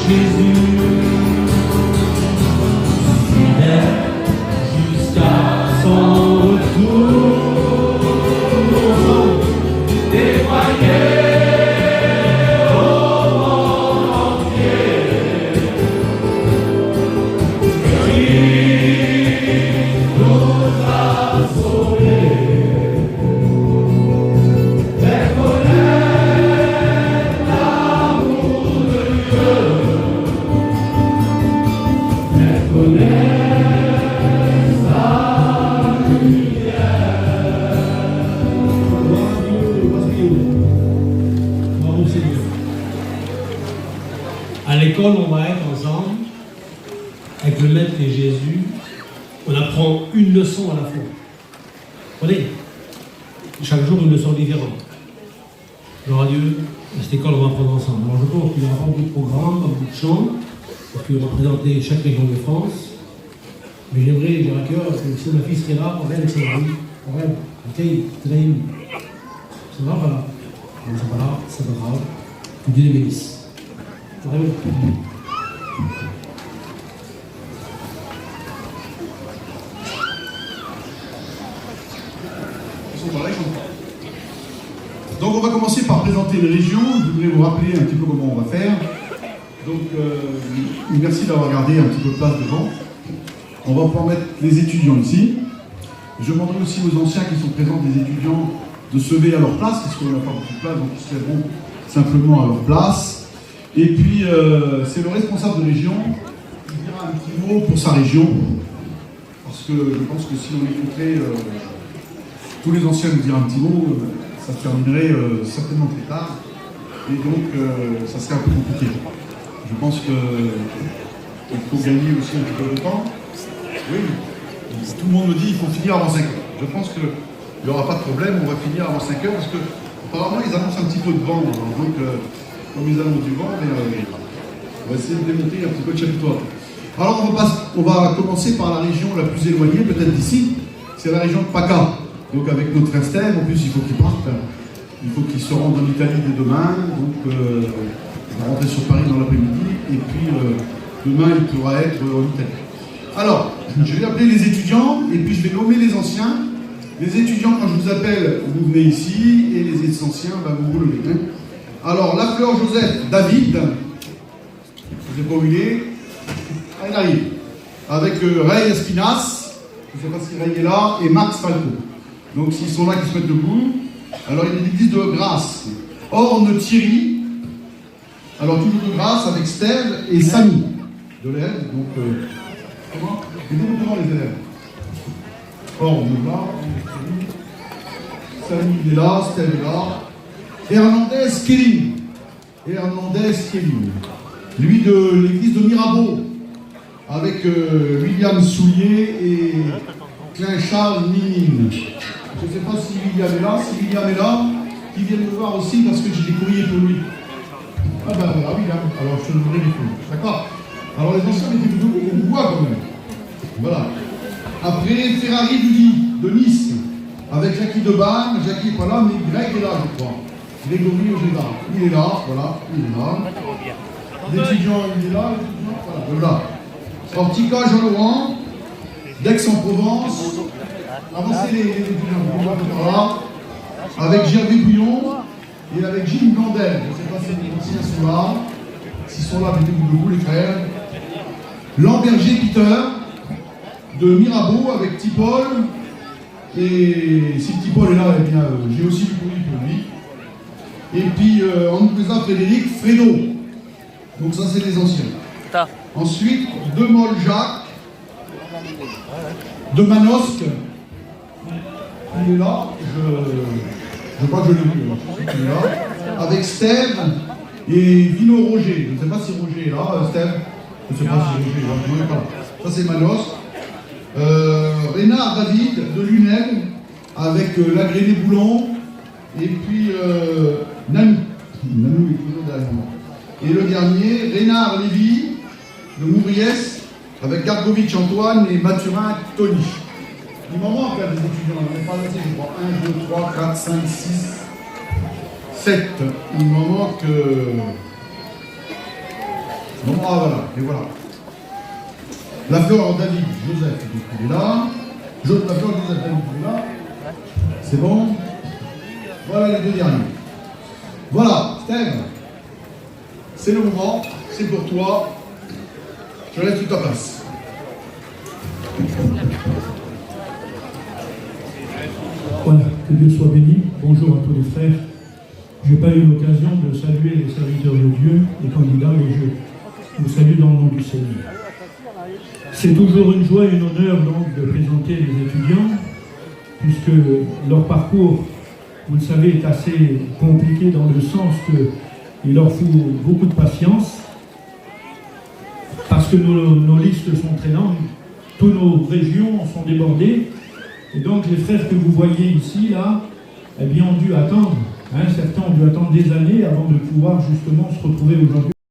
Jésus, fidèle jusqu'à son retour, témoigner au monde entier qu'il nous a sauvés. Faire connaître l'amour de Dieu, faire connaître sa lumière. Gloire à Dieu, bravo Seigneur. À l'école, on va être ensemble avec le maître et Jésus. On apprend une leçon à la fois. Vous voyez, chaque jour une leçon différente. Gloire à Dieu, à cette école, on va apprendre ensemble. Alors je pense qu'il y aura pas beaucoup de programmes, pas beaucoup de chants, parce qu'il va représenter chaque région de France. Mais j'aimerais, j'ai à cœur, que si ma fille serait là, on rêve, c'est la vie. On rêve, ok, c'est la vie. Ça va, voilà. On ne sera pas là, c'est pas grave. Que Dieu les bénisse. On rêve. Donc on va commencer par présenter les régions. Je voudrais vous rappeler un petit peu comment on va faire. Donc merci d'avoir gardé un petit peu de place devant. On va pouvoir mettre les étudiants ici. Je demanderai aussi aux anciens qui sont présents des étudiants de se lever à leur place, parce qu'on n'a pas beaucoup de place, donc ils se lèveront simplement à leur place. Et puis c'est le responsable de région qui dira un petit mot pour sa région, parce que je pense que si on écouterait tous les anciens nous dire un petit mot, ça terminerait certainement très tard, et donc ça serait un peu compliqué. Je pense qu'il faut gagner aussi un petit peu de temps. Oui, tout le monde me dit qu'il faut finir avant 5 heures. Je pense qu'il n'y aura pas de problème, on va finir avant 5 heures, parce que apparemment ils annoncent un petit peu de vent, donc comme ils annoncent du vent, mais, on va essayer de démonter un petit peu de chapiteau. Alors on va commencer par la région la plus éloignée, peut-être d'ici, c'est la région de PACA. Donc avec notre Esther, en plus il faut qu'il parte, il faut qu'il se rende en Italie dès demain, donc il va rentrer sur Paris dans l'après-midi, et puis demain il pourra être en Italie. Alors, je vais appeler les étudiants, et puis je vais nommer les anciens. Les étudiants, quand je vous appelle, vous venez ici, et les anciens, vous vous levez. Hein. Alors, Lafleur Joseph David, je ne sais pas où il est, il arrive, avec Ray Espinas, je ne sais pas si Ray est là, et Max Falco. Donc s'ils sont là, qu'ils se mettent debout. Alors il y a l'église de Grasse. Orne Thierry. Alors toujours de Grasse avec Steve et Samy. De l'élève. Donc comment? Mettez-vous devant les élèves. Orne là. Samy est là, Steve est là. Hernandez Kélim. Lui de l'église de Mirabeau. Avec William Soulier et Klein Charles Ninine. Je ne sais pas si William est là. Si William est là, qu'il vienne me voir aussi parce que j'ai des courriers pour lui. Ah ben voilà, William. Alors je te donnerai les courriers. D'accord. Alors les anciens mettez vous debout, on vous voit quand même. Voilà. Après, Ferrari de Nice. Avec Jackie Deban. Jackie n'est pas là, mais Greg est là, je crois. Grégory Ojeda. Il est là, voilà. Il est là. L'étudiant, il est là. Voilà. Ortica Jean-Laurent. d'Aix-en-Provence. Avancez les étudiants. Voilà. Avec Gervais Bouillon et avec Gilles Blandel. Je ne sais pas si les anciens sont là. S'ils sont là, mettez-vous debout, les frères. Lamberger Peter de Mirabeau avec Tipol. Et si Tipol est là, eh bien, j'ai aussi du courrier pour lui. Et puis, on nous présente Frédéric Fredo. Donc ça, c'est les anciens. Ensuite, de Moll-Jacques, de Manosque. Il est là. Je crois que je l'ai vu. Il est là. Avec Steve et Vino Roger. Je ne sais pas si Roger est là, Steve. Je ne sais pas si Roger est là. Non, il n'est pas là. Ça, c'est Manosque. Rénard David de Lunel avec l'agréné Boulon et puis Nanou. Nanou est toujours derrière moi. Et le dernier, Rénard Lévy de Mouriès avec Gargovitch Antoine et Mathurin Tony. Il m'en manque là des étudiants, on n'est pas assez, je crois. 1, 2, 3, 4, 5, 6, 7. Il m'en manque. Non, ah voilà, et voilà. La fleur David Joseph, donc il est là. La fleur Joseph David, il est là. C'est bon. Voilà les deux derniers. Voilà, Steve. C'est le moment, c'est pour toi. Je laisse toute ta place. Voilà, que Dieu soit béni. Bonjour à tous les frères. Je n'ai pas eu l'occasion de saluer les serviteurs de Dieu, les candidats, et je vous salue dans le nom du Seigneur. C'est toujours une joie et un honneur donc de présenter les étudiants, puisque leur parcours, vous le savez, est assez compliqué dans le sens qu'il leur faut beaucoup de patience, parce que nos listes sont très longues, toutes nos régions sont débordées, et donc les frères que vous voyez ici, là, eh bien, ont dû attendre, certains ont dû attendre des années avant de pouvoir justement se retrouver aujourd'hui.